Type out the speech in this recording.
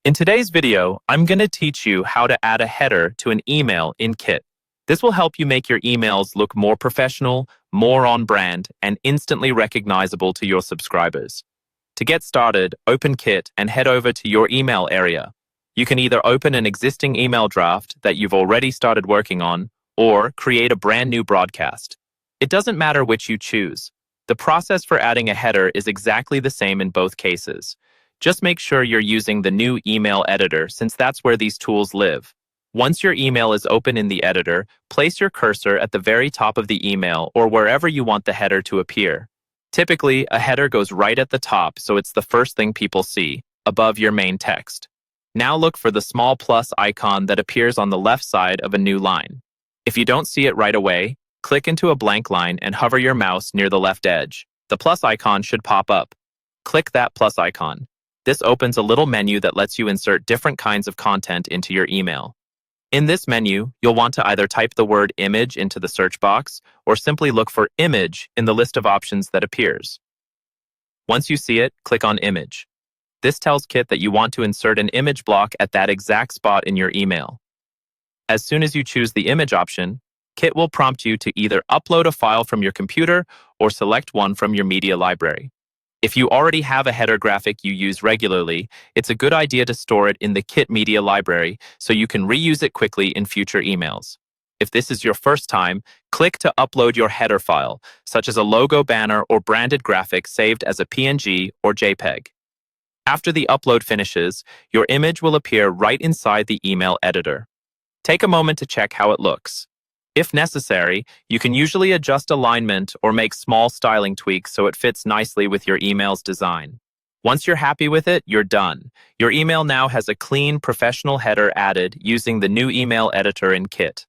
In today's video, I'm going to teach you how to add a header to an email in Kit. This will help you make your emails look more professional, more on brand, and instantly recognizable to your subscribers. To get started, open Kit and head over to your email area. You can either open an existing email draft that you've already started working on, or create a brand new broadcast. It doesn't matter which you choose. The process for adding a header is exactly the same in both cases. Just make sure you're using the new email editor since that's where these tools live. Once your email is open in the editor, place your cursor at the very top of the email or wherever you want the header to appear. Typically, a header goes right at the top, so it's the first thing people see, above your main text. Now look for the small plus icon that appears on the left side of a new line. If you don't see it right away, click into a blank line and hover your mouse near the left edge. The plus icon should pop up. Click that plus icon. This opens a little menu that lets you insert different kinds of content into your email. In this menu, you'll want to either type the word image into the search box or simply look for image in the list of options that appears. Once you see it, click on image. This tells Kit that you want to insert an image block at that exact spot in your email. As soon as you choose the image option, Kit will prompt you to either upload a file from your computer or select one from your media library. If you already have a header graphic you use regularly, it's a good idea to store it in the Kit Media Library so you can reuse it quickly in future emails. If this is your first time, click to upload your header file, such as a logo banner or branded graphic saved as a PNG or JPEG. After the upload finishes, your image will appear right inside the email editor. Take a moment to check how it looks. If necessary, you can usually adjust alignment or make small styling tweaks so it fits nicely with your email's design. Once you're happy with it, you're done. Your email now has a clean, professional header added using the new email editor in Kit.